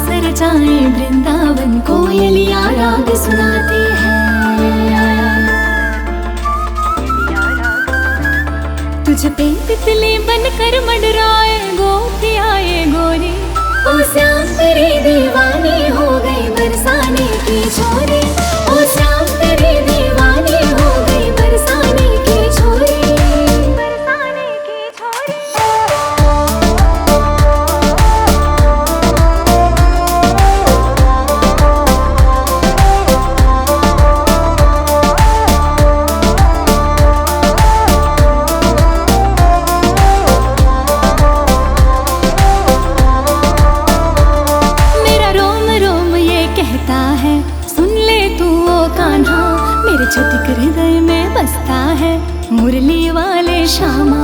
रचाए वृंदावन, कोयलिया राग सुनाते हैं। तुझ पे तितली बनकर मंडराए गोपियाए गोरी, ओ श्याम तेरे दीवाने हो गए बरसाने की छोरी, ओ श्याम तेरे दीवाने हो गए बरसाने की छोरी, बरसाने की छोरी। छतिक हृदय में बसता है मुरली वाले श्यामा,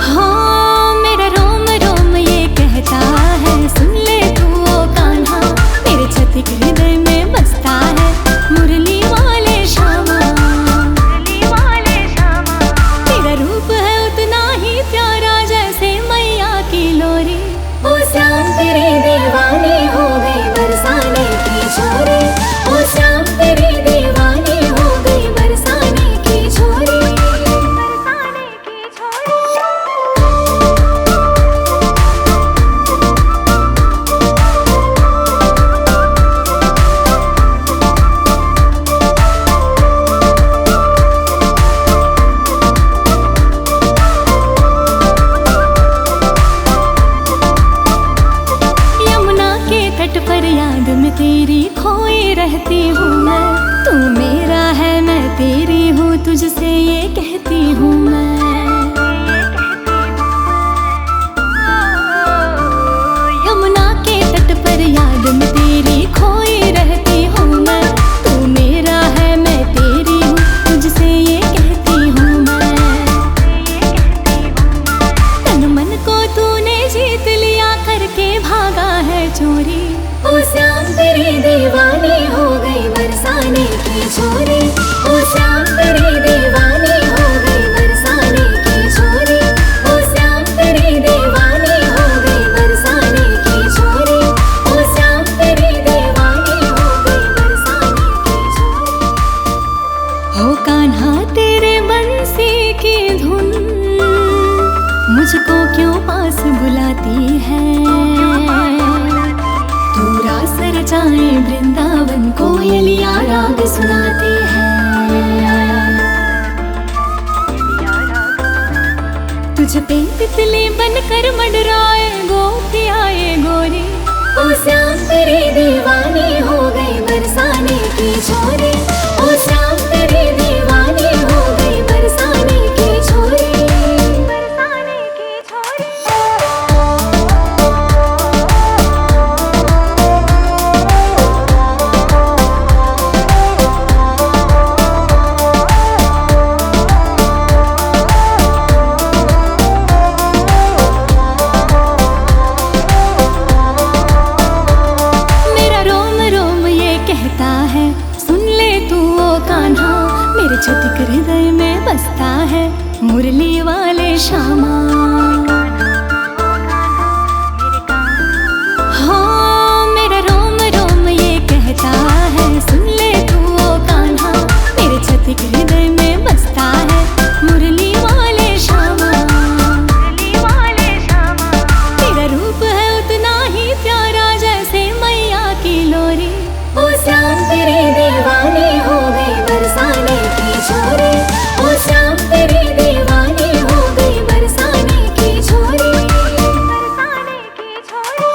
हाँ मेरा रोम रोम ये कहता है, सुन ले तू ओ कान्हा, मेरे छतिक हृदय में बसता है मुरली वाले श्यामा, मुरली वाले श्यामा। तेरा रूप है उतना ही प्यारा जैसे मैया की लोरी, ओ श्याम तेरे दीवाने हो गए बरसाने की छोरी, ओ श्याम तेरे दीवाने हो गई बरसाने की छोरी, बरसाने की छोरी। यमुना के तट पर याद में तेरी खोई रहती हूँ मैं, तू मेरा है मैं तेरी हूँ, तुझसे ये कहती हूँ मैं। यमुना के तट पर याद में तेरी खोई रहती हूँ मैं, तू मेरा है मैं तेरी हूँ, तुझसे ये कहती हूँ मैं। तन मन को तूने जीत लिया करके भागा है चोरी, ओ श्याम तेरे दीवाने हो गई बरसाने की छोरी, ओ श्याम तेरे दीवाने हो गई बरसाने की छोरी, ओ श्याम तेरे दीवाने हो गई बरसाने की छोरी, ओ श्याम तेरे दीवाने हो गई बरसाने की छोरी। हो कान्हा तेरे बंसी की धुन मुझको क्यों पास बुलाती है, तू रास रचाए वृंदावन, कोयलिया राग सुनाते हैं। तुझ पे तितली बनकर मंडराए गोपियाए गोरी, ओ श्याम तेरे दीवाने हो गए बरसाने की छोरी, ओ श्याम तेरे दीवाने हो गए बरसाने की छोरी, बरसाने की छोरी। छतिक हृदय में बसता है मुरली वाले श्यामा, हाँ मेरा रोम रोम ये कहता है, सुन ले तू ओ कान्हा, मेरे छतिक हृदय में बसता है मुरली वाले श्यामा, मुरली वाले श्यामा। तेरा रूप है उतना ही प्यारा जैसे मैया की लोरी, ओ श्याम तेरे दीवाने हो गए बरसाने की छोरी, ओ श्याम तेरे दीवाने हो गई बरसाने की छोरी, बरसाने की छोरी।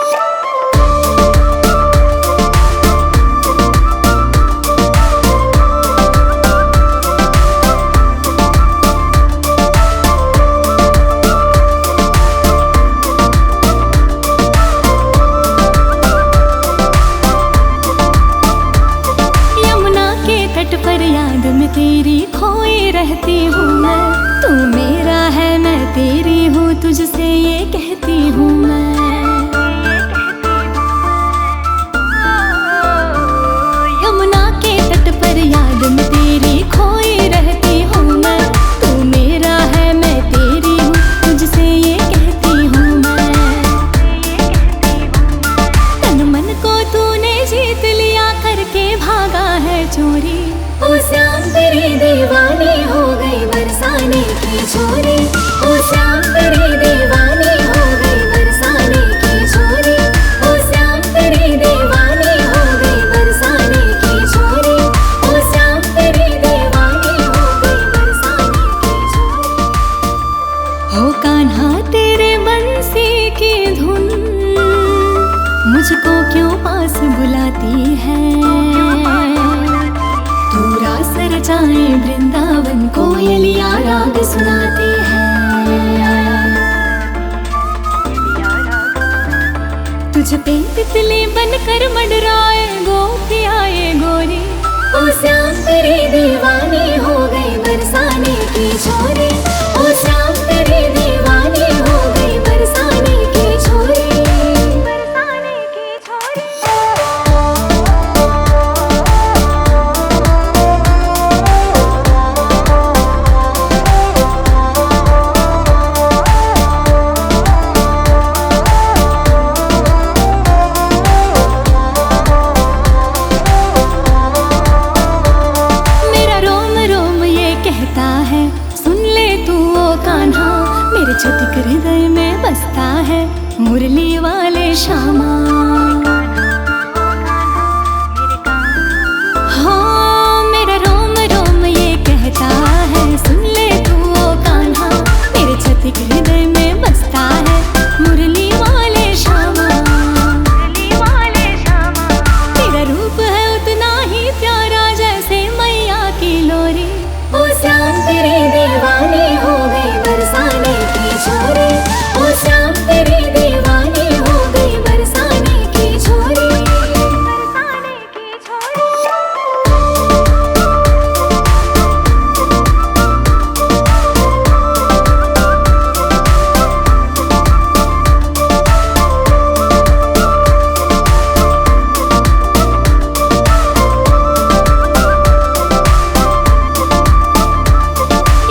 यमुना के तट पर याद में तेरी खोई रहती हूँ मैं, तू मेरा है मैं तेरी हूँ, तुझसे ये कहती हूँ मैं। यमुना के तट पर याद में तेरी खोई रहती हूँ मैं, तू मेरा है मैं तेरी हूँ, तुझसे ये कहती हूँ मैं। मुझको क्यों पास बुलाती है। तू रास रचाए वृंदावन, कोयलिया राग सुनाती है। तुझ पे तितली बनकर मंडराए गोपियाए गोरी। ओ श्याम तेरी दीवानी हो गई बरसाने की छोरी। ओ श्याम तेरी दीवानी हो गई बरसाने की छोरी। बरसाने की छोरी। मेरे छतिक हृदय में बसता है मुरली वाले श्यामा। हाँ मेरा रोम रोम ये कहता है, सुन ले तू ओ कान्हा। मेरे छतिक हृदय में बसता है मुरली वाले श्यामा। तेरा रूप है उतना ही प्यारा जैसे मैया की लोरी। ओ श्याम तेरी दीवानी हो गई बरसाने की छोरी। ओ श्याम तेरी दीवानी हो गई बरसाने की छोरी। बरसाने की छोरी।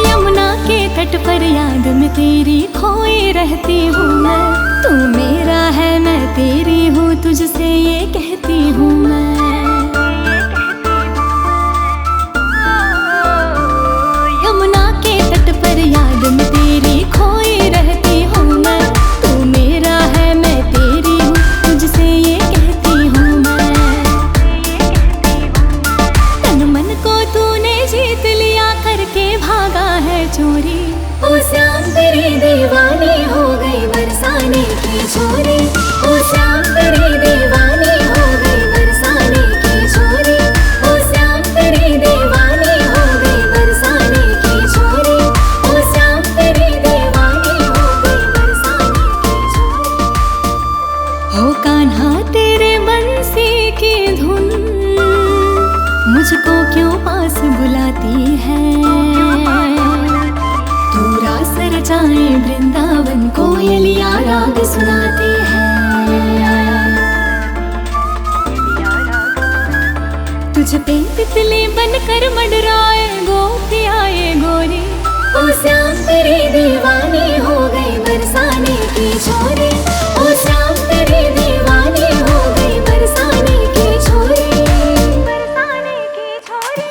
यमुना के तट पर याद में तेरी खोई रहती हूँ मैं। तू मेरा है मैं तेरी हूँ, तुझसे ये कहती हूँ मैं। यमुना के तट पर याद में तेरी खोई रहती हूँ मैं। तू मेरा है मैं तेरी हूँ, तुझसे ये कहती हूँ मैं। तन मन को तूने जीत लिया, करके भागा है चोरी। ओ श्याम तेरी दीवानी हो गई बरसाने की छोरी। ओ श्याम तेरी दीवानी हो गई बरसाने की छोरी। ओ श्याम तेरी दीवानी हो गई बरसाने की छोरी। ओ श्याम तेरी दीवानी हो गई बरसाने की छोरी। हो कान्हा तेरे बंसी की धुन मुझको क्यों पास बुलाती है। तू रास रचाए वृंदावन, कोयलिया राग सुनाती है। तुझ पे तितली बनकर मंडराए गोपियाए गोरी। ओ श्याम तेरी दीवानी हो गई बरसाने की छोरी। ओ श्याम तेरी दीवानी हो गई बरसाने की छोरी। बरसाने की छोरी।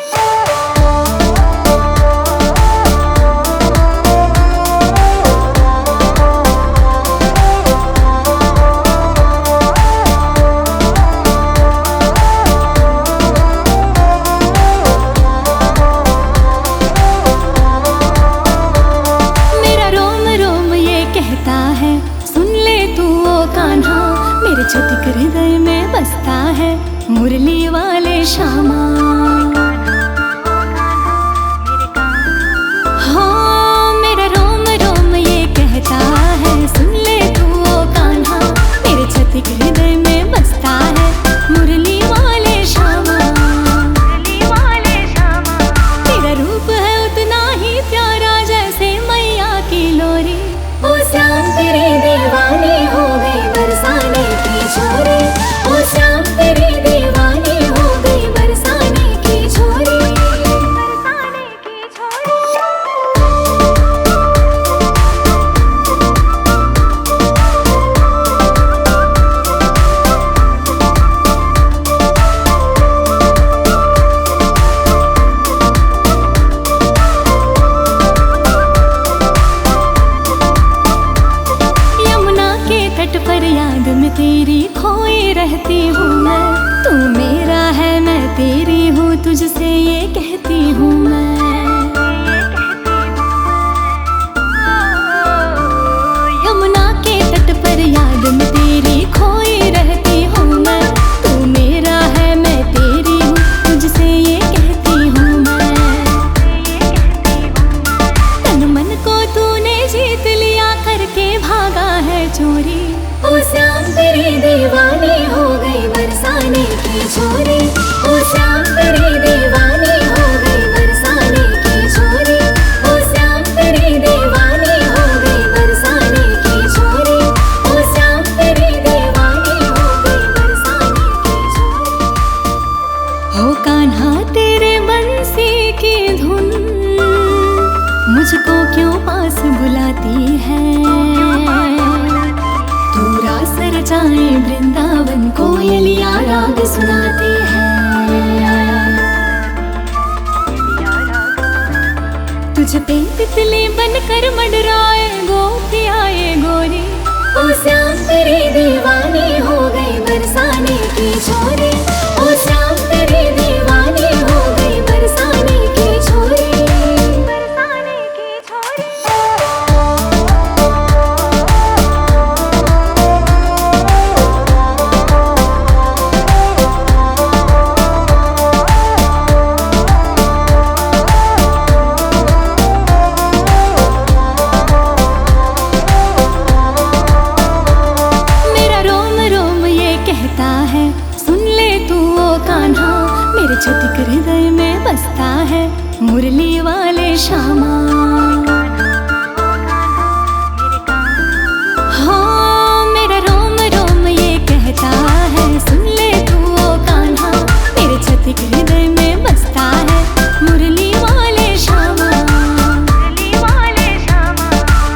मेरे छतिक हृदय में बसता है मुरली वाले श्यामा। हाँ मेरा रोम रोम ये कहता है, सुन ले तू ओ कान्हा। मेरे छतिक हृदय में बसता है मुरली वाले श्यामा। तेरा रूप है उतना ही प्यारा जैसे मैया की लोरी। ओ श्याम तेरी दीवानी हो गई बरसाने की छोरी। ओ श्याम तेरी दीवानी हो गई बरसाने की छोरी। बरसाने की छोरी। यमुना के तट पर याद में तेरी खोई रहती हूँ मैं। तू मेरा है मैं तेरी हूँ, तुझसे ये कहती हूँ मैं। यमुना के तट पर याद में तेरी खोई रहती हूँ चोरी। ओ श्याम तेरी दीवानी हो गई बरसाने की छोरी। ओ श्याम तेरी दीवानी हो गई बरसाने की छोरी। ओ श्याम तेरी दीवानी हो गई बरसाने की छोरी। ओ श्याम तेरी दीवानी हो गई बरसाने की छोरी। हो कान्हा तेरे बंसी की धुन मुझको क्यों पास बुलाती है। तू रास रचाए वृंदावन कोयलिया राग सुनाती है। तुझ पे तितली बनकर मंडराए गोपियाए गोरी। ओ श्याम तेरी दीवानी हो गई बरसाने की छोरी। ओ श्याम तेरी दीवानी हो गई बरसाने की छोरी। बरसाने की छोरी। मेरा रोम रोम ये कहता है सुन ले तू ओ कान्हा। मेरे छतिक हृदय में बसता है मुरली वाले श्यामा। हाँ मेरा रोम रोम ये कहता है सुन ले तू ओ कान्हा। मेरे छतिक हृदय में बसता है मुरली वाले श्यामा।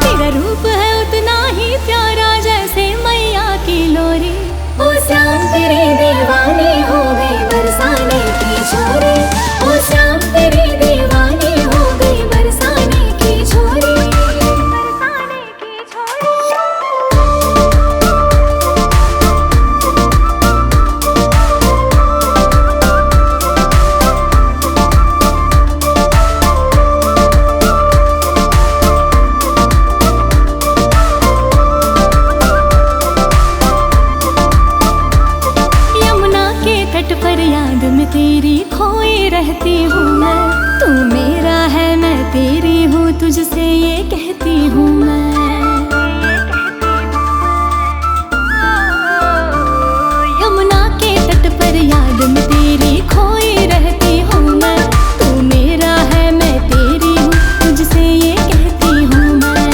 तेरा रूप है उतना ही प्यारा जैसे मैया की लोरी। ओ श्याम तेरी दीवानी हो गई बरसाने की छोरी। ओ श्याम तेरी दीवानी हो गई बरसाने की छोरी। बरसाने की छोरी। यमुना के तट पर याद में तेरी खोई रहती हूँ मैं। तू मेरा है मैं तेरी हूँ तुझसे ये कहती हूँ मैं। यमुना के तट पर याद में तेरी खोई रहती हूँ मैं। तू मेरा है मैं तेरी हूँ तुझसे ये कहती हूँ मैं।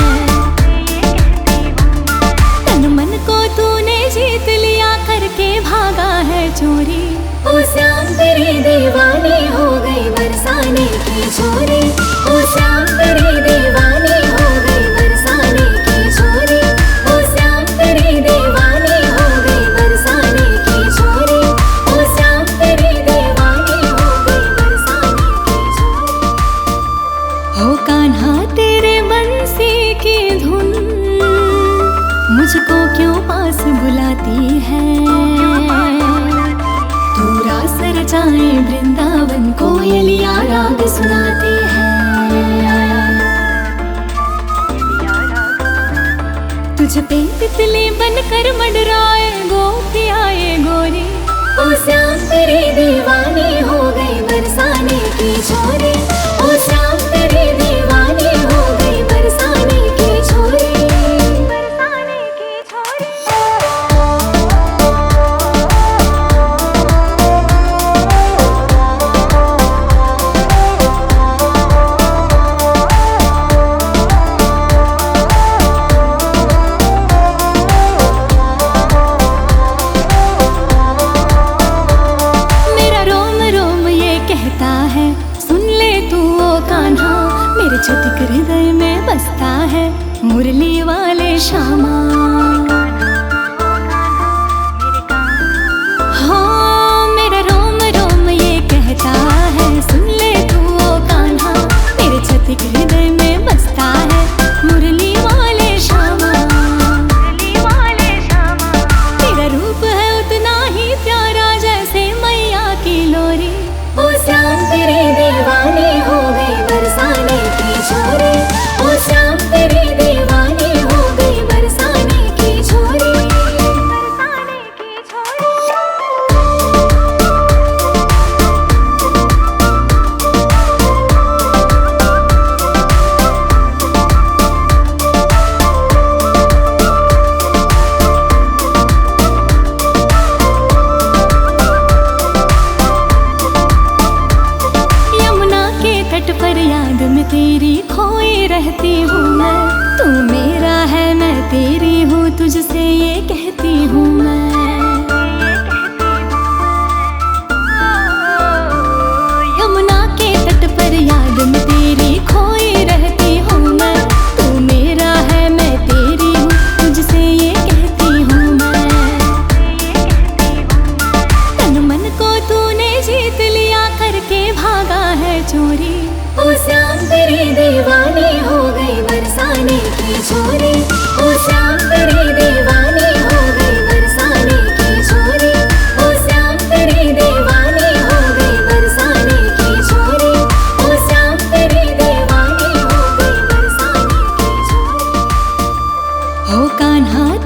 तन मन को तूने जीत लिया करके भागा है चोरी। ओ श्याम तेरी दीवानी हो गई बरसाने की छोरी। ओ श्याम तेरी दीवानी हो गई बरसाने की छोरी। ओ श्याम तेरी दीवानी हो गई बरसाने की छोरी। ओ श्याम तेरी दीवानी हो गई बरसाने की छोरी। हो कान्हा तेरे बंसी की धुन मुझको क्यों पास बुलाती है। तू रास रचाए वृंदावन कोयलिया राग सुनाती है। तुझ पे तितली बनकर मंडराए गोपियाए गोरी। ओ श्याम तेरी दीवानी हो गई बरसाने की छोरी। ओ श्याम तेरी दीवानी हो गई बरसाने की छोरी। बरसाने की छोरी। मेरा रोम रोम ये कहता है सुन ले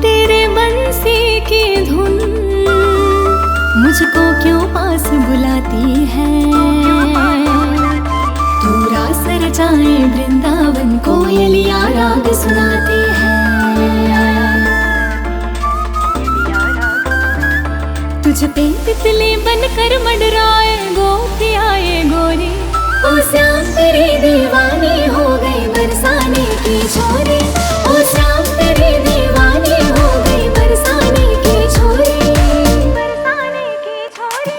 तेरे बंसी की धुन मुझको क्यों पास बुलाती है। तू रास रचाए वृंदावन कोयलिया राग सुनाती है। तुझ पे तितली बनकर मंडराए गोपियाए गोरी। ओ श्याम तेरी दीवानी हो गई बरसाने की छोरी। ओ श्याम तेरी दीवानी हो गई बरसाने की छोरी। बरसाने की छोरी।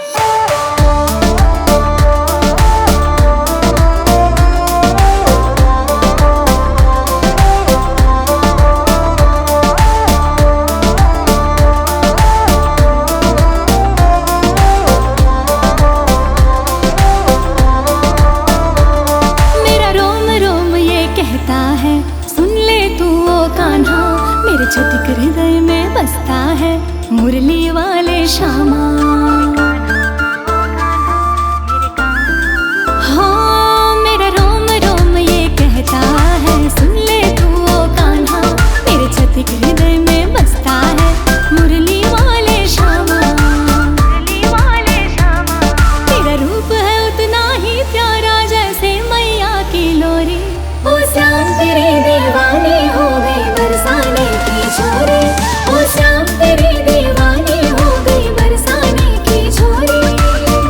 छतिक हृदय में बसता है मुरली वाले श्यामा। हाँ मेरा रोम रोम ये कहता है सुन ले तू ओ कान्हा। मेरे छतिक हृदय में बसता है मुरली वाले श्यामा। तेरा रूप है उतना ही प्यारा जैसे मैया की लोरी। ओ श्याम तेरी दीवानी हो गई बरसाने की छोरी। ओ श्याम तेरी दीवानी हो गई बरसाने की छोरी।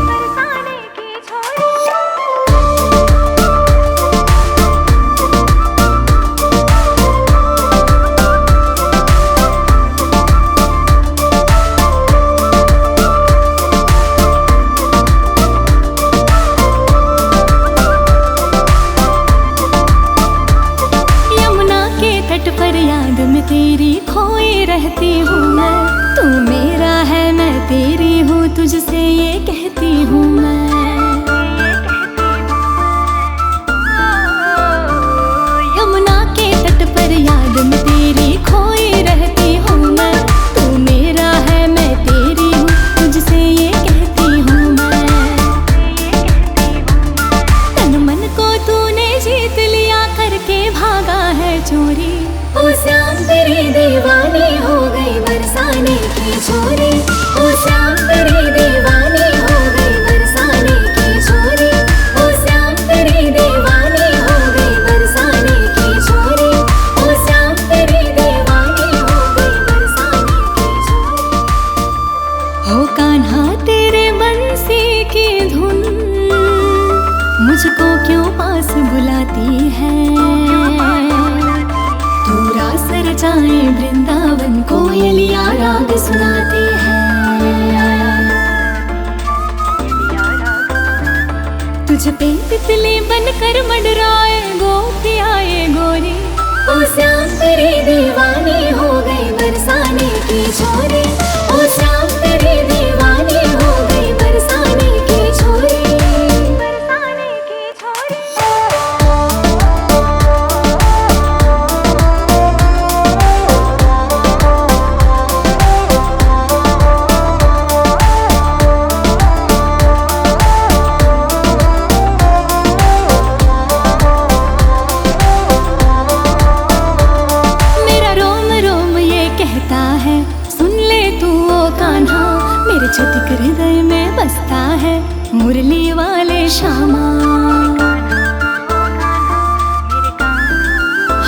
बरसाने की छोरी। यमुना के तट पर याद में तेरी खोई रहती हूँ मैं। तू मेरा है मैं तेरी हूँ तुझसे ये कहती हूँ मैं। यमुना के तट पर याद में तेरी खोई रहती हूँ मैं। तू मेरा है मैं तेरी हूँ तुझसे ये कहती हूँ मैं। तन मन को तूने जीत लिया करके भागा है चोरी। ओ श्याम तेरी दीवानी हो गई बरसाने की छोरी। ओ श्याम तेरी दीवानी हो गई बरसाने की छोरी। ओ श्याम तेरी दीवानी हो गई बरसाने की छोरी। ओ श्याम तेरी दीवानी हो गई बरसाने की छोरी। हो कान्हा तेरे बंसी की धुन मुझको क्यों पास बुलाती है। तू रास रचाए वृंदावन कोयलिया राग सुनाती है। तुझ पे तितली बनकर मंडराए गोपियाए गोरी। ओ श्याम तेरी दीवानी हो गई बरसाने की छोरी। ओ श्याम तेरी दीवानी हो गई बरसाने की छोरी। बरसाने की छोरी। छतिक हृदय में बसता है मुरली वाले श्यामा।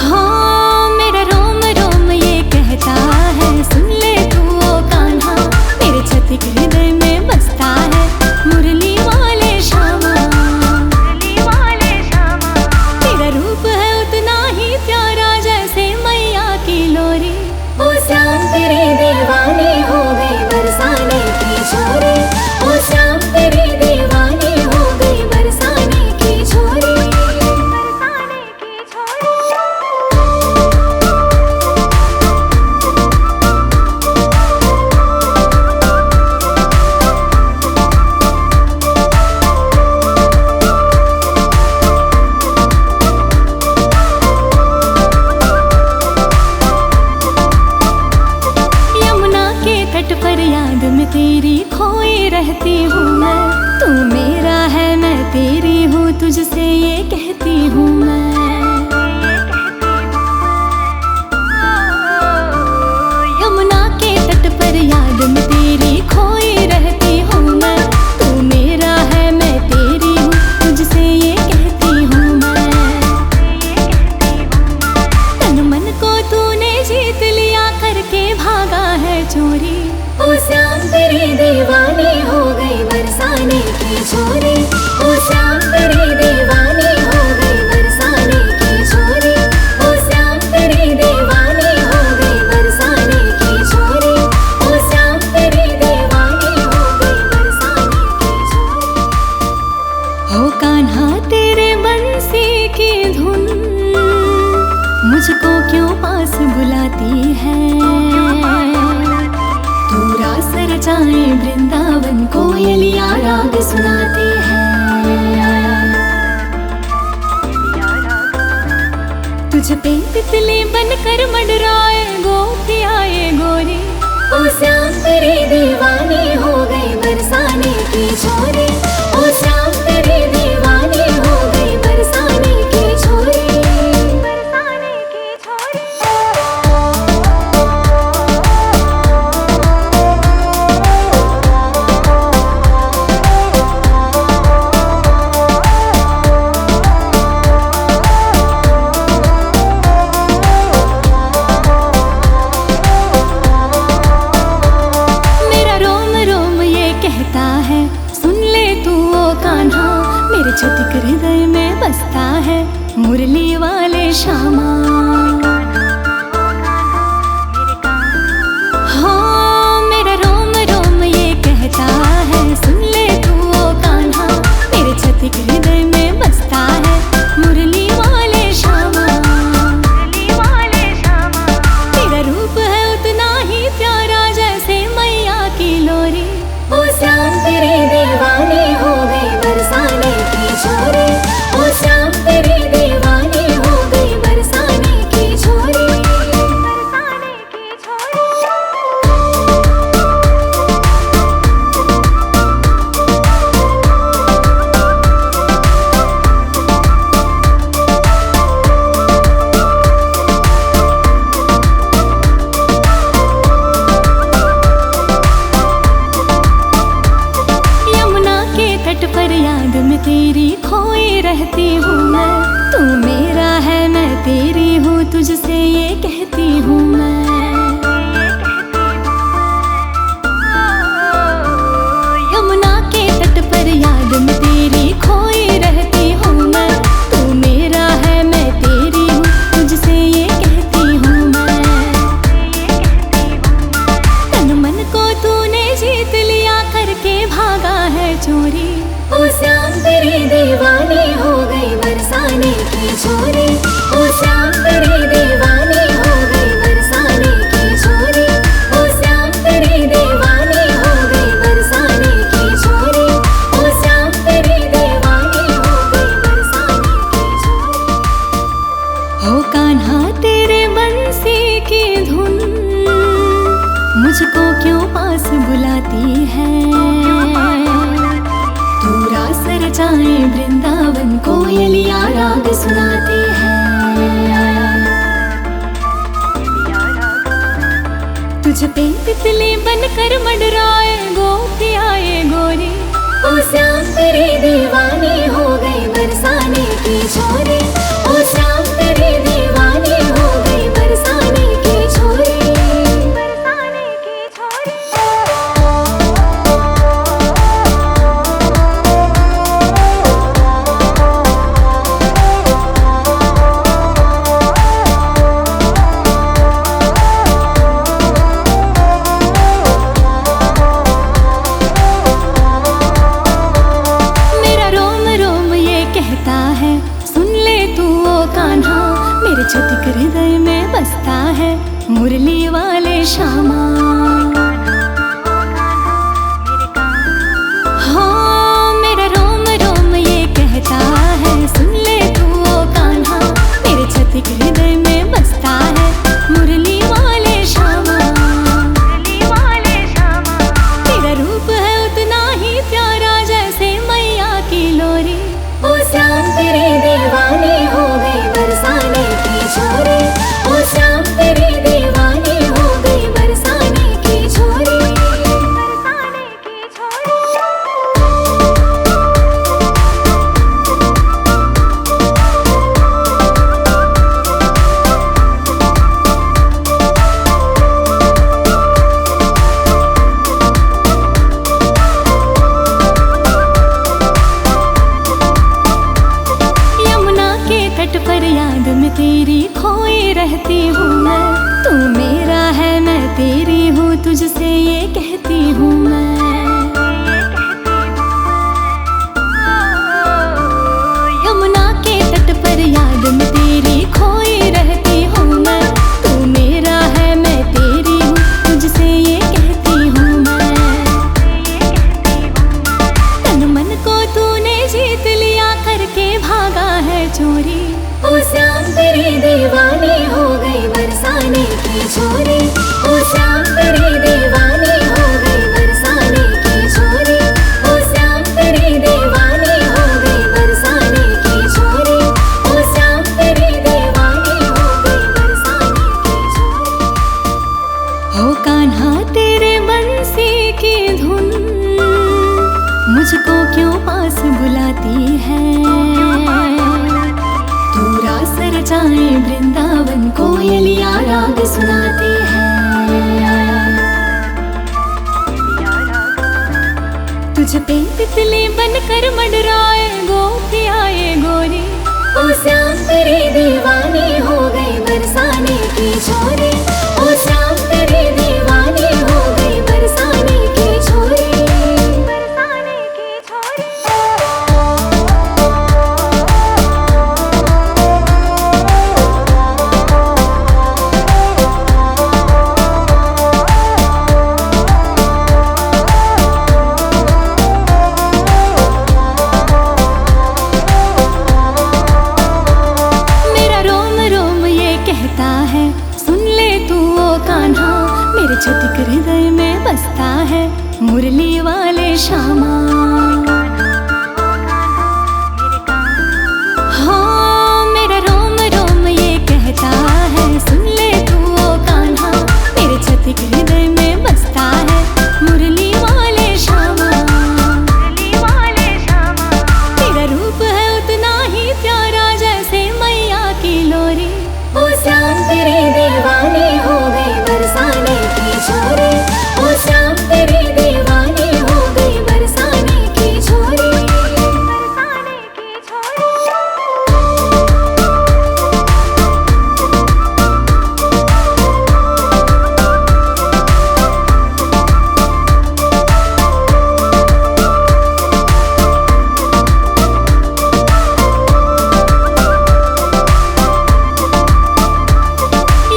हाँ मेरा रोम रोम ये कहता है सुन ले तू ओ कान्हा। मेरे छतिक हृदय में बसता है मुरली वाले श्यामा। तेरा रूप है उतना ही प्यारा जैसे मैया की लोरी। ओ श्याम तेरी दीवानी हो गई बरसाने की छोरी। ओ श्याम तेरी दीवानी हो गई बरसाने की छोरी। बरसाने की छोरी। यमुना के तट पर याद में तेरी खोई रहती हूँ मैं। तू मेरा है मैं तेरी हूँ तुझसे ये कहती हूँ मैं। चोरी। ओ श्याम तेरी दीवानी हो गई बरसाने की छोरी। ओ श्याम तेरी दीवानी हो गई बरसाने की छोरी। ओ श्याम तेरी दीवानी हो गई बरसाने की छोरी। ओ श्याम तेरी दीवानी हो गई बरसाने की छोरी। हो कान्हा तेरे बंसी की धुन मुझको क्यों पास बुलाती है। तू रास रचाए वृंदावन कोयलिया राग सुनाती है। तुझ पे तितली बनकर मंडराए गोपियाए गोरी। ओ श्याम तेरी दीवानी हो गई बरसाने की छोरी। ओ श्याम तेरी दीवानी हो गई बरसाने की छोरी। बरसाने की छोरी। मेरा रोम रोम ये कहता है सुन ले तू ओ कान्हा। मेरे छोटे हृदय में बसता है मुरली वाले श्यामा। हाँ मेरा रोम रोम ये कहता है सुन ले तू ओ कान्हा। मेरे छोटे हृदय में बसता है मुरली वाले श्यामा। तेरा रूप है उतना ही प्यारा जैसे मैया की लोरी। ओ श्याम तेरी दीवानी हो गई बरसाने की छोरी। ओ श्याम तेरी दीवानी हो गई बरसाने की छोरी। बरसाने की छोरी। यमुना के तट पर याद में तेरी खोई रहती हूँ मैं। तू मेरा है मैं तेरी हूँ तुझसे ये कहती हूँ मैं। यमुना के तट पर याद में तेरी खोई रहती हूँ मैं। तू मेरा है मैं तेरी हूँ तुझसे ये कहती हूँ मैं। तन मन को तूने जीत लिया करके भागा है चोरी। ओ श्याम तेरी दीवानी हो गई बरसाने की छोरी। ओ श्याम तेरी दीवानी हो गई बरसाने की छोरी। ओ श्याम तेरी दीवानी हो गई बरसाने की छोरी। ओ श्याम तेरी दीवानी हो गई बरसाने की छोरी। हो कान्हा तेरे बंसी की धुन मुझको क्यों पास बुलाती है। तू रास रचाए वृंदावन कोयलिया राग सुनाती है। तुझ पे तितली बनकर मंडराए गोपियाए गोरी। ओ श्याम तेरी दीवानी हो गई बरसाने की छोरी। ओ श्याम तेरी दीवानी हो गई बरसाने की छोरी। बरसाने की छोरी। मेरा रोम रोम ये कहता है सुन ले तू ओ कान्हा। मेरे छोटे कान्हा तेरे बंसी की धुन मुझको क्यों पास बुलाती है। तू रास रचाए वृंदावन कोयलिया राग सुनाती है। तुझ पे तितली बनकर मंडराए गोपियाए गोरी। ओ श्याम तेरी दीवानी हो गई बरसाने की छोरी। ओ श्याम तेरी दीवानी हो गई बरसाने की छोरी। बरसाने की छोरी। छतिक हृदय में बसता है मुरली वाले श्यामा। हाँ मेरा रोम रोम ये कहता है सुन ले तू ओ कान्हा। मेरे छतिक हृदय में बसता है मुरली वाले श्यामा। तेरा रूप है उतना ही प्यारा जैसे मैया की लोरी। ओ श्याम तेरी दीवानी हो गई बरसाने की छोरी। ओ श्याम तेरी दीवानी हो गई बरसाने की छोरी। बरसाने की छोरी।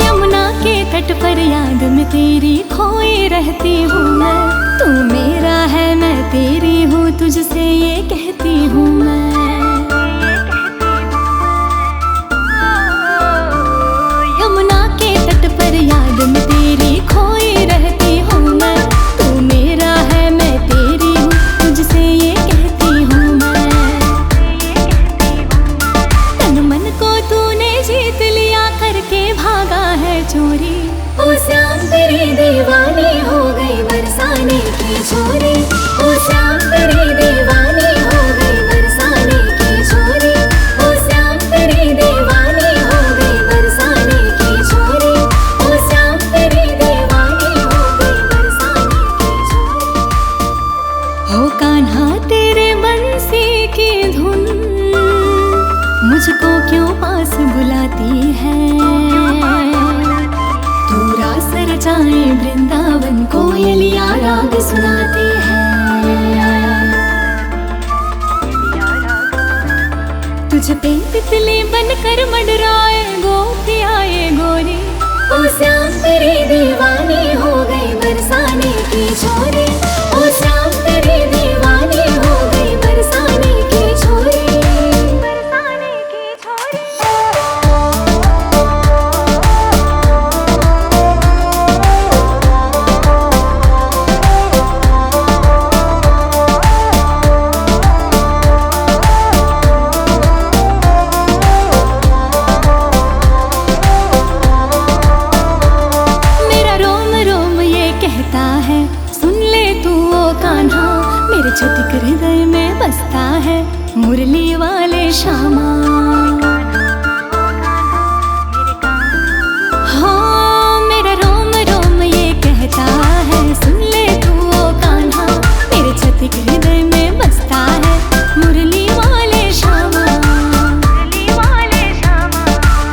यमुना के तट पर याद में तेरी खोई रहती हूँ मैं। तू मेरा है मैं तेरी हूँ तुझसे ये कहती हूँ मैं। यमुना के तट पर याद में तेरी खोई रहती हूँ मैं। तू मेरा है मैं तेरी हूँ तुझसे ये कहती हूँ मैं। तन मन को तूने जीत लिया करके भागा है चोरी। ओ श्याम तेरी दीवानी हो गई बरसाने की छोरी। ओ श्याम तेरी दीवानी हो गई बरसाने की छोरी। ओ श्याम तेरी दीवानी हो गई बरसाने की छोरी। ओ श्याम तेरी दीवानी हो गई बरसाने की छोरी। हो कान्हा तेरे बंसी की धुन मुझको क्यों पास बुलाती है। तू रास रचाए वृंदावन कोयलिया राग सुनाती है। तुझ पे तितली बनकर मंडराए गोपियाए गोरी। ओ श्याम तेरी दीवानी हो गई बरसाने की छोरी। ओ श्याम तेरी दीवानी हो गई बरसाने की छोरी। बरसाने की छोरी। छतिक हृदय में बसता है मुरली वाले श्यामा। हाँ मेरा रोम रोम ये कहता है सुन ले तू ओ कान्हा। मेरे छतिक हृदय में बसता है मुरली वाले श्यामा।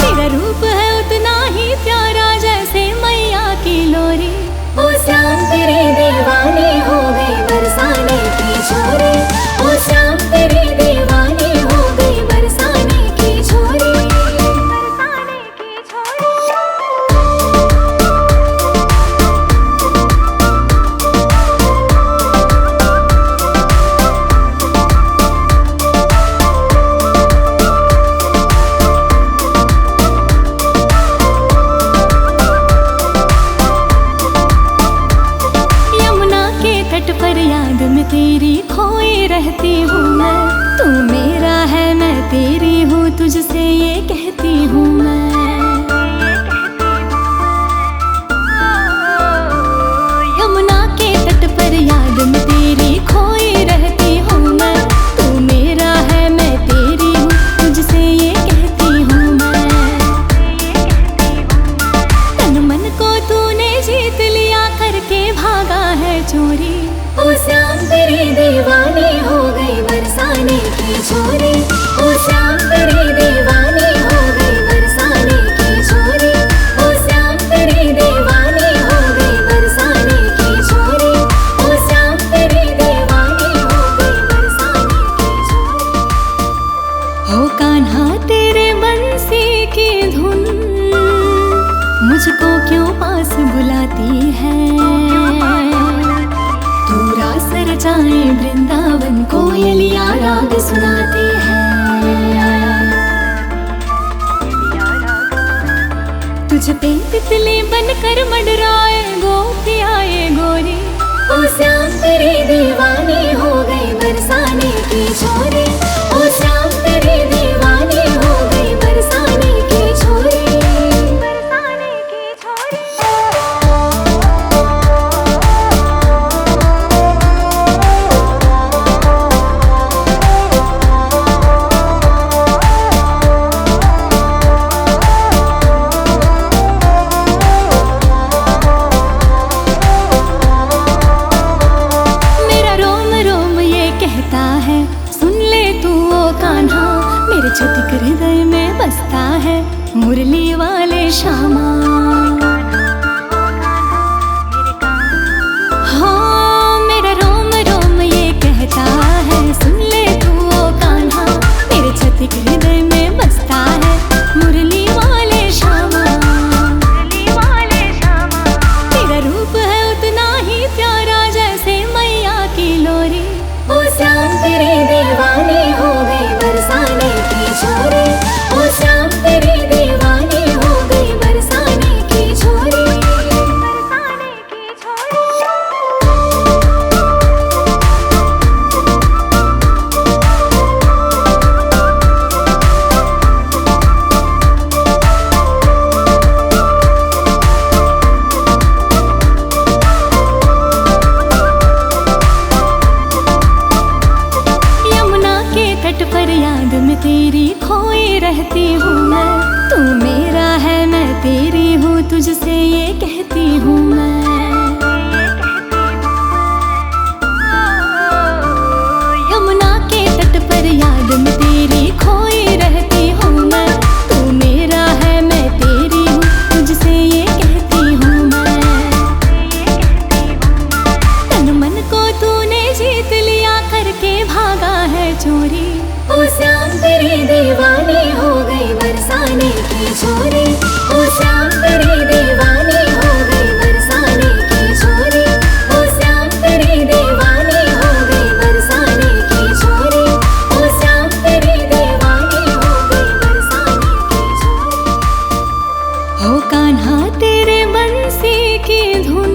तेरा रूप है उतना ही प्यारा जैसे मैया की लोरी। ओ श्याम तेरी दीवानी हो गई बरसाने की छोरी। ओ श्याम तेरी दीवानी हो गई बरसाने की छोरी। बरसाने की छोरी। यमुना के तट पर याद में तेरी खोई रहती हूँ मैं। तू मेरा है मैं तेरी हूँ तुझसे ये कहती हूँ मैं। चोरी। ओ श्याम तेरी दीवानी हो गई बरसाने की छोरी। ओ श्याम तेरी दीवानी हो गई बरसाने की छोरी। ओ श्याम तेरी दीवानी हो गई बरसाने की छोरी। ओ श्याम तेरी दीवानी हो गई बरसाने की छोरी। हो कान्हा तेरे बंसी की धुन मुझको क्यों पास बुलाती है। तू रास रचाए वृंदावन कोयलिया राग सुनाती है। तुझ पे तितली बनकर मंडराए गोपियाए गोरी। ओ श्याम तेरी दीवानी हो गई बरसाने की छोरी। ओ श्याम तेरी दीवानी हो गई बरसाने की छोरी। बरसाने की छोरी। मेरा रोम रोम ये कहता है सुन ले तू ओ कान्हा। मेरे छोटे हृदय में बसता है मुरली वाले श्यामा। हाँ मेरा रोम रोम ये कहता है सुन ले तू ओ कान्हा। मेरे छोटे हृदय में बसता है मुरली वाले श्यामा। तेरा रूप है उतना ही प्यारा जैसे मैया की लोरी। ओ श्याम तेरी दीवानी हो गई बरसाने की छोरी। ओ श्याम तेरी दीवानी हो गई बरसाने की छोरी। बरसाने की छोरी। यमुना के तट पर याद में तेरी खोई रहती हूँ मैं। तू मेरा है मैं तेरी हूँ तुझसे ये कहती हूँ मैं। यमुना के तट पर याद में तेरी खोई रहती हूँ मैं। तू मेरा है मैं तेरी हूँ तुझसे ये कहती हूँ मैं। तन मन को तूने जीत लिया करके भागा है चोरी। ओ श्याम तेरी दीवानी हो गई बरसाने की छोरी। ओ श्याम तेरी दीवानी हो गई बरसाने की छोरी। ओ श्याम तेरी दीवानी हो गई बरसाने की छोरी। ओ श्याम तेरी दीवानी हो गई बरसाने की छोरी। हो कान्हा तेरे बंसी की धुन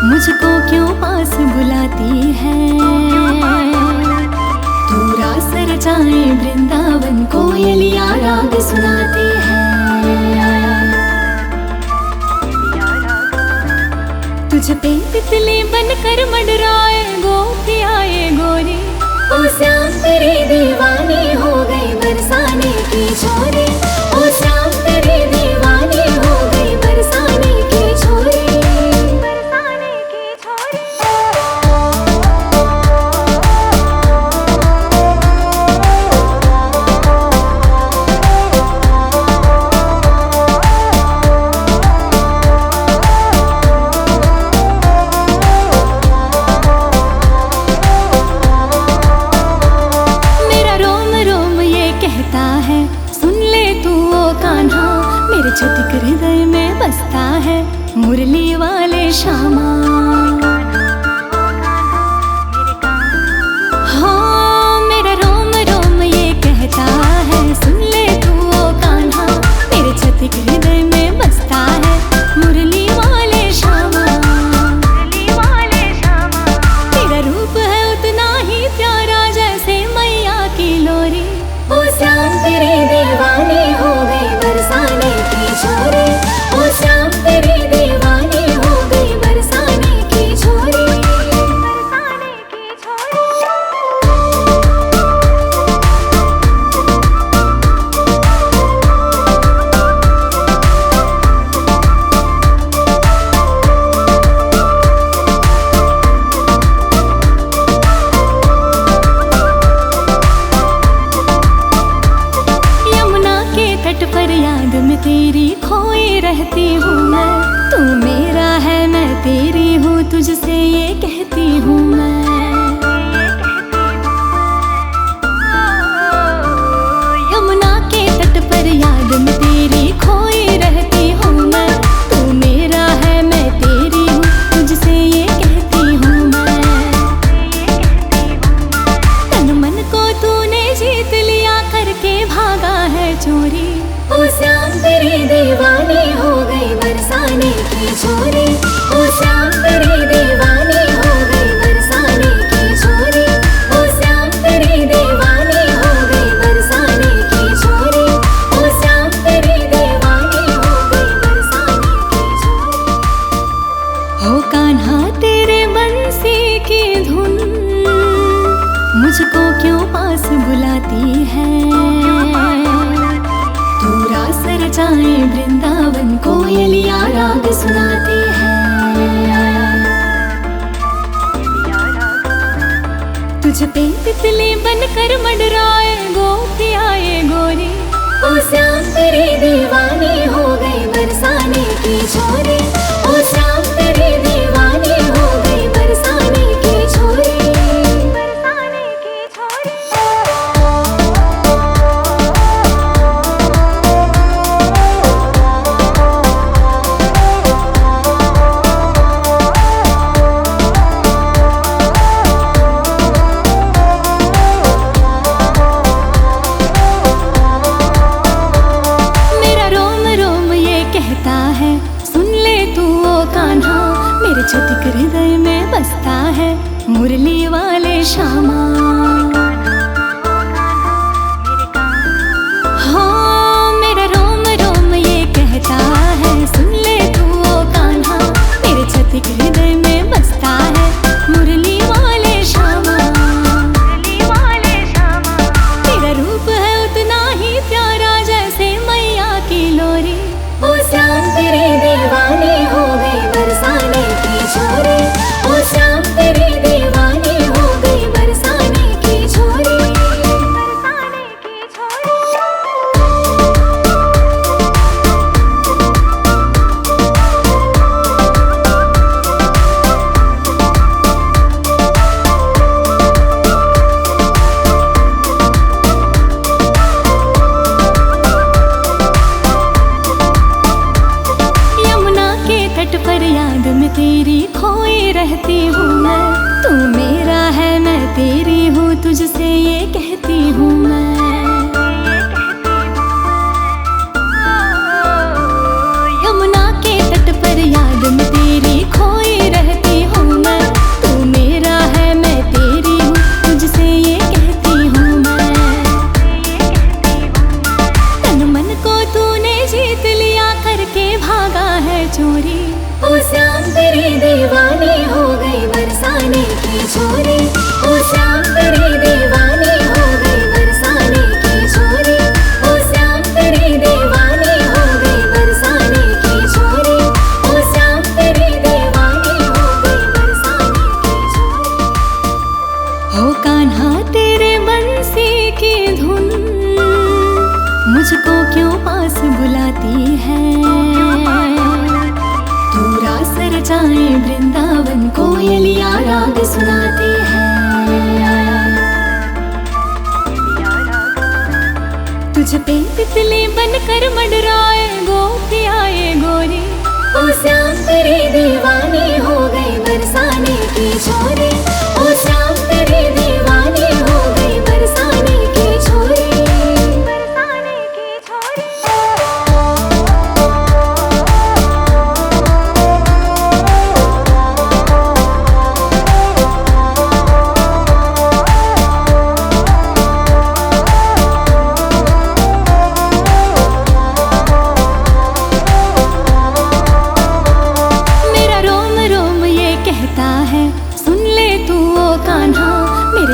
मुझको क्यों पास बुलाती है। तू रास रचाए वृंदावन कोयलिया राग सुनाती है। तुझ पे तितली बनकर मंडराए गोपियाए गोरी। ओ श्याम तेरी दीवानी हो गई बरसाने की छोरी। ओ श्याम तेरी दीवानी हो गई बरसाने की छोरी। बरसाने की छोरी। मेरा रोम रोम ये कहता है सुन ले तू ओ कान्हा। मेरे छोटे हृदय में बसता है मुरली वाले श्यामा। हाँ मेरा रोम रोम ये कहता है सुन ले तू ओ कान्हा। मेरे छोटे हृदय में बसता है मुरली वाले श्यामा। तेरा रूप है उतना ही प्यारा जैसे मैया की लोरी। ओ श्याम तेरी दीवानी हो गई बरसाने की छोरी। ओ श्याम तेरी दीवानी हो गई बरसाने हो कान्हा तेरे बंसी की धुन मुझको क्यों पास बुलाती है। तू रास रचाए वृंदावन कोयलिया राग सुनाती है। तुझ पे तितली बनकर मंडराए गोपियाए गोरी। ओ श्याम तेरी दीवानी हो गई बरसाने की छोरी। ओ श्याम तेरी दीवानी हो गई बरसाने की छोरी। बरसाने की छोरी। छतिक हृदय में बसता है मुरली वाले श्यामा। हाँ मेरा रोम रोम ये कहता है सुन ले तू ओ कान्हा। मेरे छतिक हृदय में बसता है मुरली वाले श्यामा। तेरा रूप है उतना ही प्यारा जैसे मैया की लोरी। ओ श्याम तेरी दीवानी हो गई बरसाने की छोरी। ओ श्याम तेरी दीवानी हो गई बरसाने की छोरी। बरसाने की छोरी। यमुना के तट पर याद में तेरी खोई रहती हूँ मैं। तू मेरा है मैं तेरी हूँ तुझसे ये कहती हूँ मैं। यमुना के तट पर याद में तेरी खोई रहती हूँ मैं। तू मेरा है मैं तेरी हूँ तुझसे ये कहती हूँ मैं। तन मन को तूने जीत लिया करके भागा है चोरी। ओ श्याम तेरी दीवानी हो गई बरसाने की छोरी। ओ श्याम तेरी दीवानी हो गई बरसाने की छोरी। ओ श्याम तेरी दीवानी हो गई बरसाने की छोरी। ओ श्याम तेरी दीवानी हो गई बरसाने की छोरी। हो कान्हा तेरे बंसी की धुन मुझको क्यों पास बुलाती है। तू रास रचाए वृंदावन कोयलिया राग सुनाती है। तुझ पे तितली बनकर मंडराए गोपियाए गोरी। ओ श्याम तेरी दीवानी हो गई बरसाने की छोरी। ओ श्याम तेरी दीवानी हो गई बरसाने की छोरी। बरसाने की छोरी।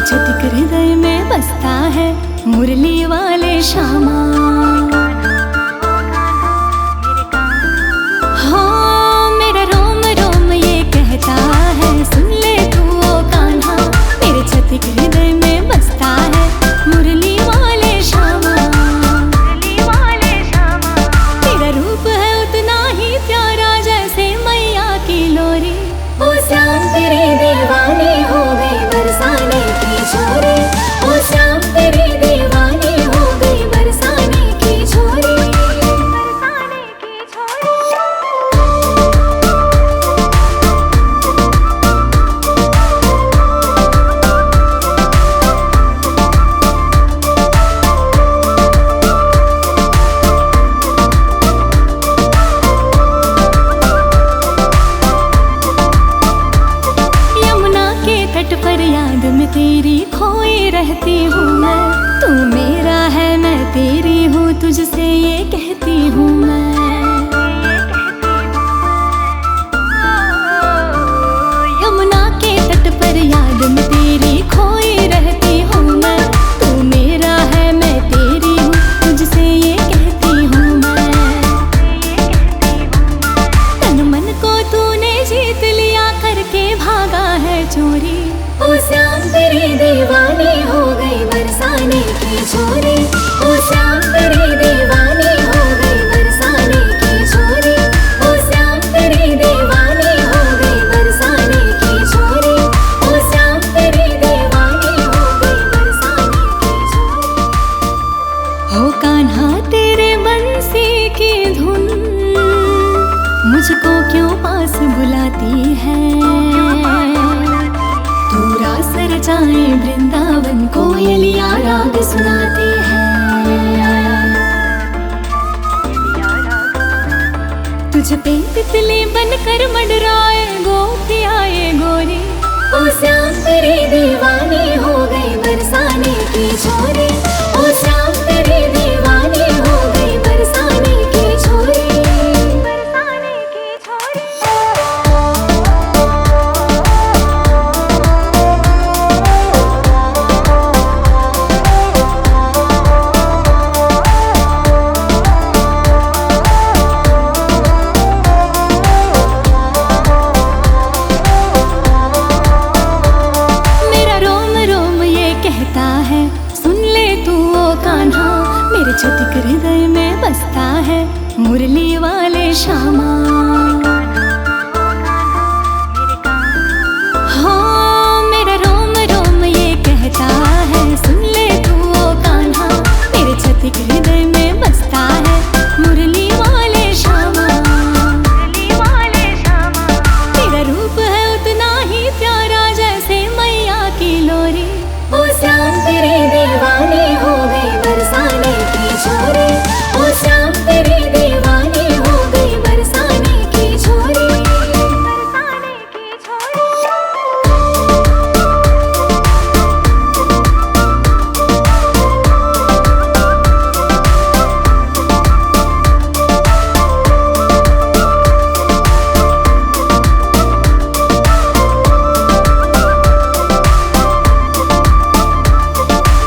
छतिक हृदय में बसता है मुरली वाले श्यामा। हाँ मेरा रोम रोम ये कहता है सुन ले तू ओ कान्हा। मेरे छतिक हृदय में बसता है मुरली वाले श्यामा। तेरा रूप है उतना ही प्यारा जैसे मैया की लोरी। ओ श्याम तेरी दीवानी हो गई बरसाने की छोरी। ओ श्याम तेरी दीवानी हो गई बरसाने की छोरी। बरसाने की छोरी। यमुना के तट पर याद में तेरी खोई रहती हूँ मैं। तू मेरा है मैं तेरी हूँ तुझसे ये कहती हूँ मैं। चोरी। ओ श्याम तेरी दीवानी हो गई बरसाने की छोरी। ओ श्याम तेरी दीवानी हो गई बरसाने की छोरी। ओ श्याम तेरी दीवानी हो गई बरसाने की छोरी। ओ श्याम तेरी दीवानी हो गई बरसाने की छोरी। हो कान्हा तेरे बंसी की धुन मुझको क्यों पास बुलाती है। तू रास रचाए वृंदावन कोयलिया राग सुनाती है। तुझ पे तितली बनकर मंडराए गोपियाए गोरी। ओ श्याम तेरी दीवानी हो गई बरसाने की छोरी। ओ श्याम तेरी दीवानी हो गई बरसाने की छोरी। बरसाने की छोरी। मेरे छतिक हृदय में बसता है मुरली वाले श्यामा। हाँ मेरा रोम रोम ये कहता है सुन ले तू ओ कान्हा। मेरे छतिक हृदय में बसता है मुरली वाले श्यामा। तेरा रूप है उतना ही प्यारा जैसे मैया की लोरी। ओ श्याम तेरी दीवानी हो गई बरसाने की छोरी। ओ श्याम तेरी दीवानी हो गई बरसाने की छोरी। बरसाने की छोरी।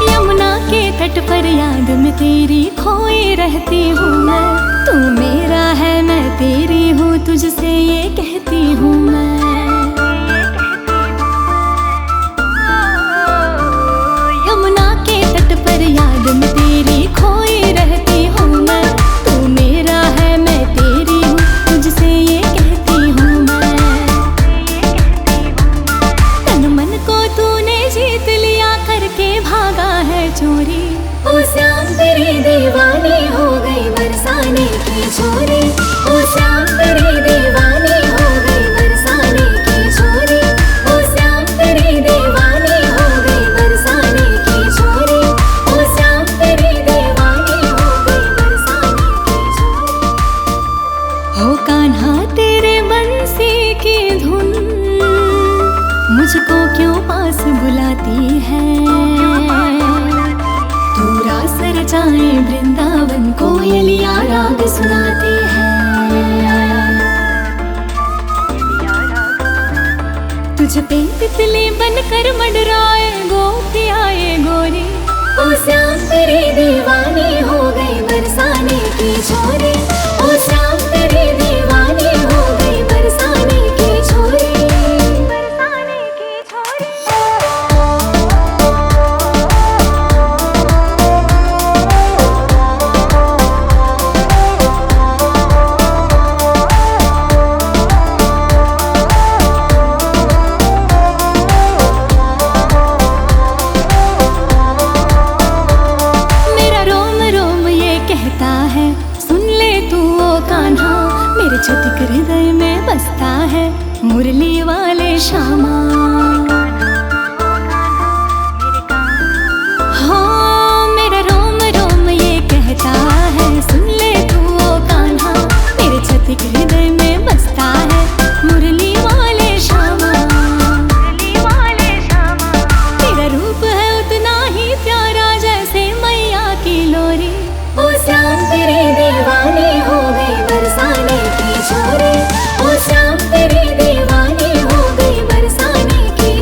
यमुना के तट पर याद में तेरी खोई रहती हूँ मैं। तू मेरा है मैं तेरी हूँ तुझसे ये कहती हूँ मैं। यमुना के तट पर याद में तेरी खोई रहती हूँ मैं। तू मेरा है मैं तेरी हूँ तुझसे ये कहती हूँ मैं। तन मन को तूने जीत लिया करके भागा है चोरी। ओ श्याम तेरी दीवानी हो गई बरसाने की छोरी। ओ श्याम तेरी दीवानी हो गई बरसाने की छोरी। ओ श्याम तेरी दीवानी हो गई बरसाने की छोरी। ओ श्याम तेरी दीवानी हो गई बरसाने की छोरी। हो कान्हा तेरे बंसी की धुन मुझको क्यों पास बुलाती है। तू रास रचाए वृंदावन कोयलिया राग सुनाती है। तुझ पे तितली बनकर मंडराए गोपियाए गोरी। ओ श्याम तेरी दीवानी हो गई बरसाने की छोरी। ओ श्याम तेरी दीवानी हो गई बरसाने की छोरी। बरसाने की छोरी। मेरे छतिक हृदय में बसता है मुरली वाले श्यामा। हाँ मेरा रोम रोम ये कहता है सुन ले तू ओ कान्हा। मेरे छतिक हृदय में बसता है मुरली वाले श्यामा। तेरा रूप है उतना ही प्यारा जैसे मैया की लोरी। ओ श्याम तेरी दीवानी हो गई बरसाने की छोरी। ओ श्याम तेरी दीवानी हो गई बरसाने की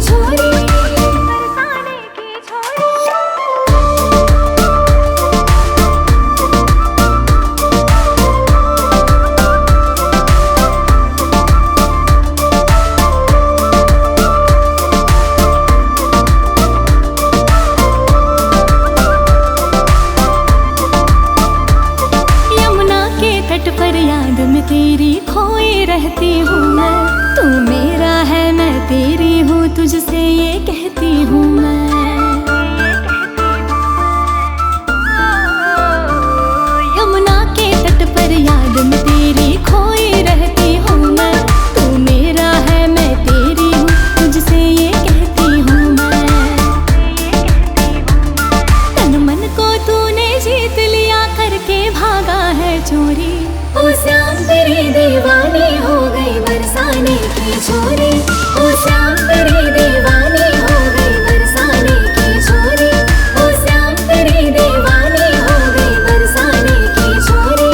ओ श्याम तेरी दीवानी हो गई बरसाने की छोरी। ओ श्याम तेरी दीवानी हो गई बरसाने की छोरी।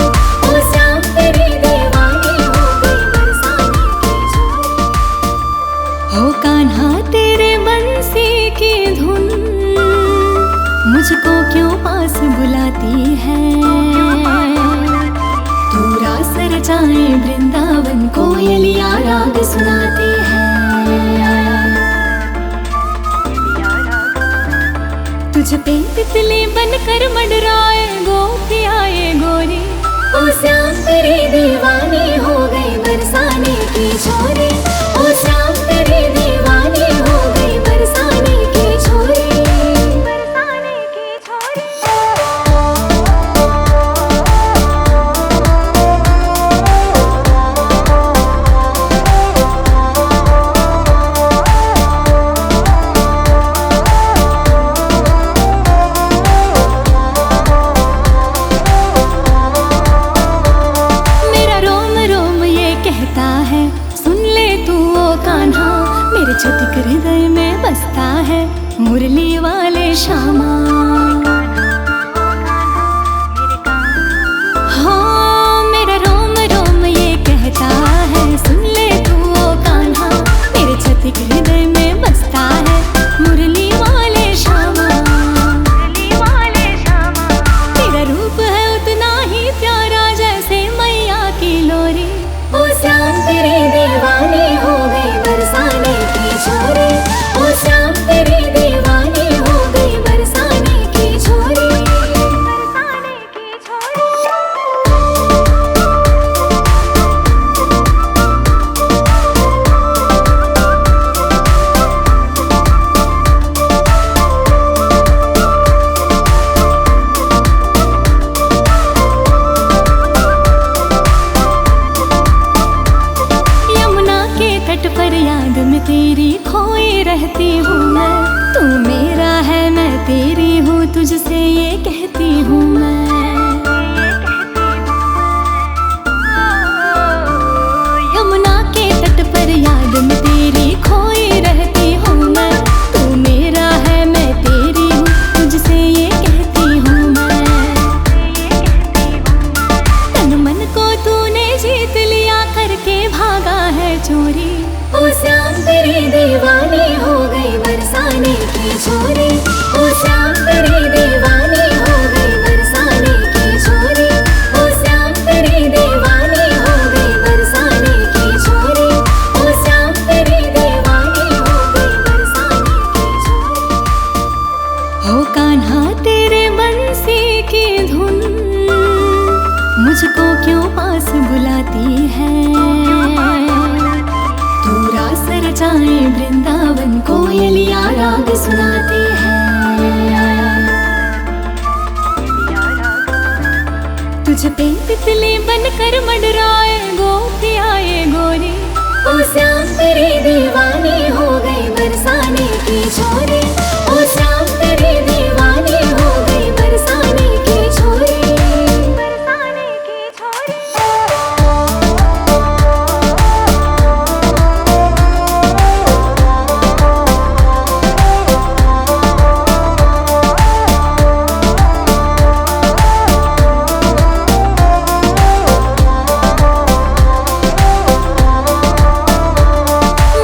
ओ श्याम तेरी दीवानी हो गई बरसाने की छोरी। हो कान्हा तेरे बंसी की धुन मुझको क्यों पास बुलाती है। तू रास रचाए वृंदावन कोयलिया राग सुनाती है। तुझ पे तितली बनकर मंडराए गोपियाए गोरी। ओ श्याम तेरी दीवानी हो गई बरसाने की छोरी। ओ श्याम तेरी दीवानी हो गई बरसाने की छोरी। बरसाने की छोरी। मेरा रोम रोम ये कहता है सुन ले तू ओ कान्हा। मेरे छोटे हृदय में बसता है मुरली वाले श्यामा। हाँ मेरा रोम रोम ये कहता है सुन ले तू ओ कान्हा। मेरे छोटे हृदय में बसता है मुरली वाले श्यामा। तेरा रूप है उतना ही प्यारा जैसे मैया की लोरी। ओ श्याम तेरी दीवानी हो गई बरसाने की छोरी। ओ श्याम तेरी दीवानी हो गई बरसाने की छोरी। बरसाने की छोरी। यमुना के तट पर याद में तेरी खोई रहती हूँ मैं। तू मेरा है मैं तेरी हूँ तुझसे ये कहती हूँ मैं। यमुना के तट पर याद में तेरी खोई रहती हूँ मैं। तू मेरा है मैं तेरी हूँ तुझसे ये कहती हूँ मैं। तन मन को तूने जीत लिया करके भागा है चोरी। ओ श्याम तेरी दीवानी हो गई बरसाने की छोरी। ओ श्याम तेरी दीवानी हो गई बरसाने की छोरी। ओ श्याम तेरी दीवानी हो गई बरसाने की छोरी। ओ श्याम तेरी दीवानी हो गई बरसाने की छोरी। हो कान्हा तेरे बंसी की धुन मुझको क्यों पास बुलाती है। तू रास रचाए वृंदावन कोयलिया राग सुनाती है। तुझ पे तितली बनकर मंडराए गोपियाए गोरी। ओ श्याम तेरी दीवानी हो गई बरसाने की छोरी। ओ श्याम तेरी दीवानी हो गई बरसाने की छोरी। बरसाने की छोरी।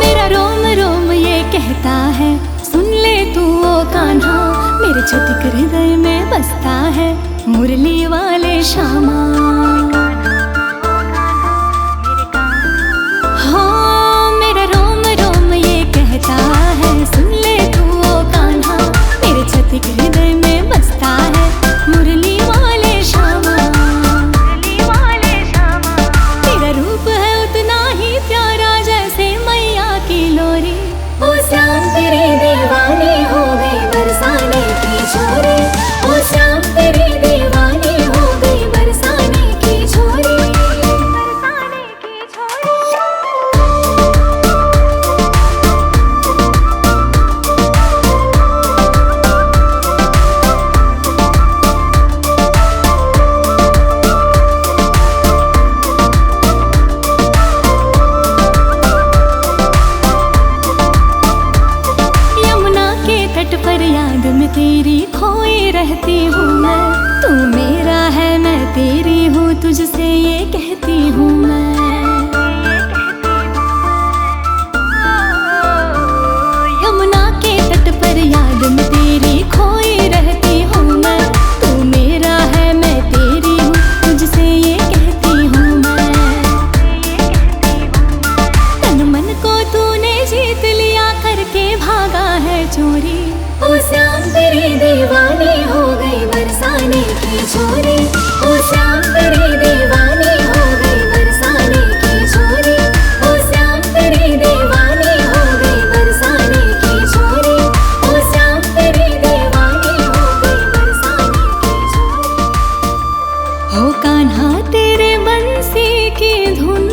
मेरा रोम रोम ये कहता है सुन ले तू ओ कान्हा। मेरे छोटे हृदय में बसता है मुरली वाले श्यामा। हाँ मेरा रोम रोम ये कहता है सुन ले तू ओ कान्हा। मेरे छोटे हृदय में बसता है मुरली वाले श्यामा। तेरा रूप है उतना ही प्यारा जैसे मैया की लोरी। ओ श्याम तेरी दीवानी हो गई बरसाने की छोरी। ओ श्याम तेरी दीवानी हो गई बरसाने की याद में तेरी खोई रहती हूँ मैं। तू मेरा है मैं तेरी हूँ, तुझसे ये कहती हूँ मैं। यमुना के तट पर याद में तेरी खोई रहती हूँ मैं। तू मेरा है मैं तेरी हूँ, तुझसे ये कहती हूँ मैं। तन मन को तूने जीत लिया, करके भागा है चोरी। ओ श्याम तेरी दीवानी हो गई बरसाने की छोरी। ओ श्याम तेरी दीवानी हो गई बरसाने की छोरी। ओ श्याम तेरी दीवानी हो गई बरसाने की छोरी। ओ श्याम तेरी दीवानी हो गई बरसाने की छोरी। हो कान्हा तेरे बंसी की धुन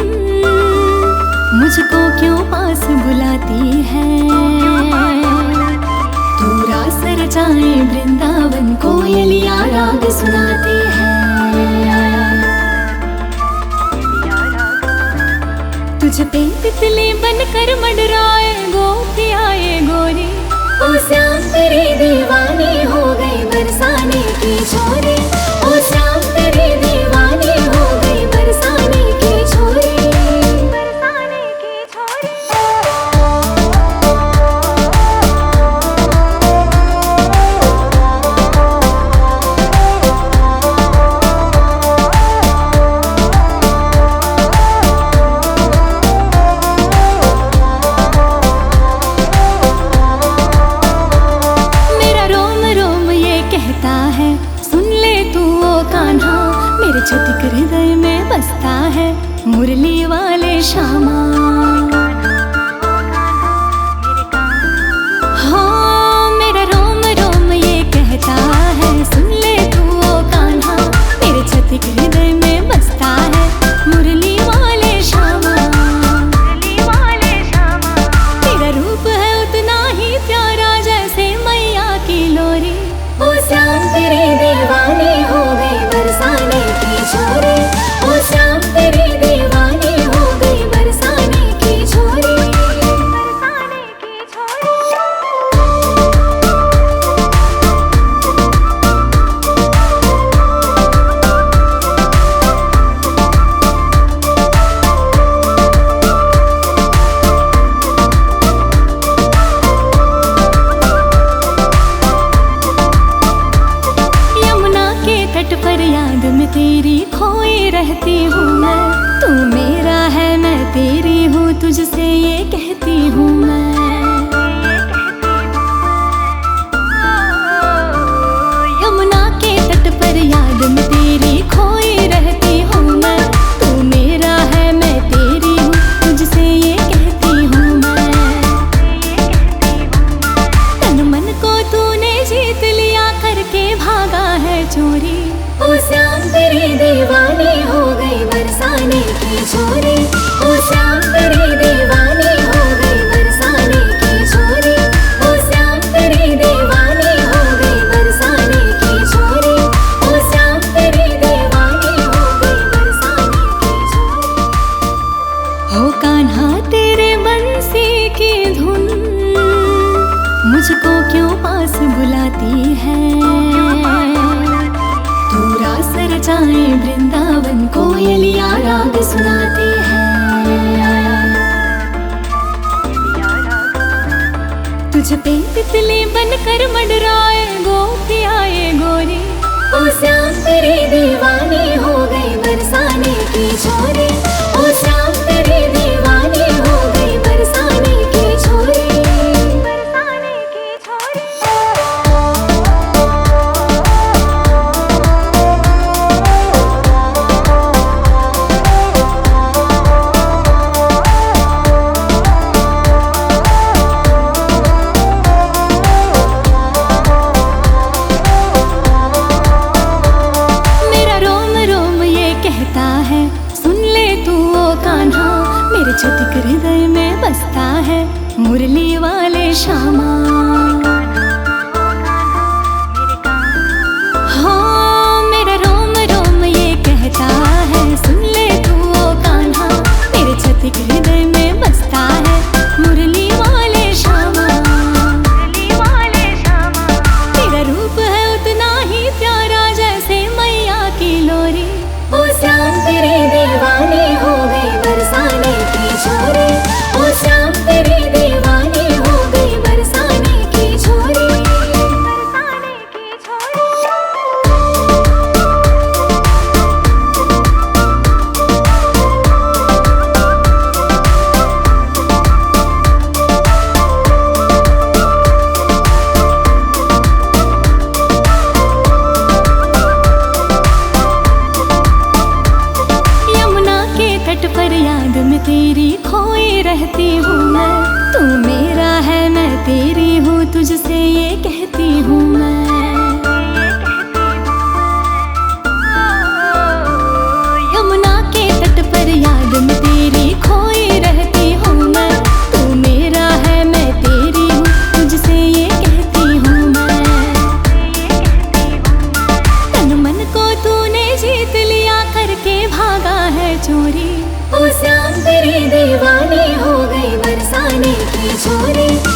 मुझको क्यों पास बुलाती है। तू रास रचाए वृंदावन, कोयलिया राग सुनाती है। तुझ पे तितली बनकर मंडराए गोपियाए गोरी। ओ श्याम तेरी दीवानी हो गई बरसाने की छोरी। ओ श्याम तेरी दीवानी हो गई बरसाने की छोरी। बरसाने की छोरी। छतिक हृदय में बसता है मुरली वाले श्यामा। हाँ मेरा रोम रोम ये कहता है, सुन ले तू ओ कान्हा। मेरे छतिक हृदय में बसता है मुरली वाले श्यामा। तेरा रूप है उतना ही प्यारा जैसे मैया की लोरी। ओ श्याम तेरी दीवानी हो गई बरसाने की छोरी। ओ श्याम तेरी दीवानी हो गई बरसाने की छोरी। बरसाने की छोरी। यमुना के तट पर याद में तेरी खोई रहती हूँ मैं। तू मेरा है मैं तेरी हूँ, तुझसे ये कहती हूँ मैं। यमुना के तट पर याद में तेरी खोई रहती हूँ मैं। तू मेरा है मैं तेरी हूँ, तुझसे ये कहती हूँ मैं। तन मन को तूने जीत लिया, करके भागा है चोरी। ओ श्याम तेरी दीवानी हो गई बरसाने की छोरी। ओ श्याम तेरी दीवानी हो गई बरसाने की छोरी। ओ श्याम तेरी दीवानी हो गई बरसाने की छोरी। ओ श्याम तेरी दीवानी हो गई बरसाने की छोरी। हो कान्हा तेरे बंसी की धुन मुझको क्यों पास बुलाती है। तू रास रचाए वृंदावन, कोयलिया राग सुनाती है। तुझ पे तितली बनकर मंडराए गोपियाए गोरी। ओ श्याम तेरी दीवानी हो गई बरसाने की छोरी। ओ श्याम तेरी दीवानी हो गई बरसाने की छोरी। बरसाने की छोरी। छतिक हृदय में बसता है मुरली वाले श्यामा। हाँ मेरा रोम रोम ये कहता है, सुन ले तू ओ कान्हा। मेरे छतिक हृदय में बसता है मुरली वाले श्यामा। मुरली वाले श्यामा। छोरी।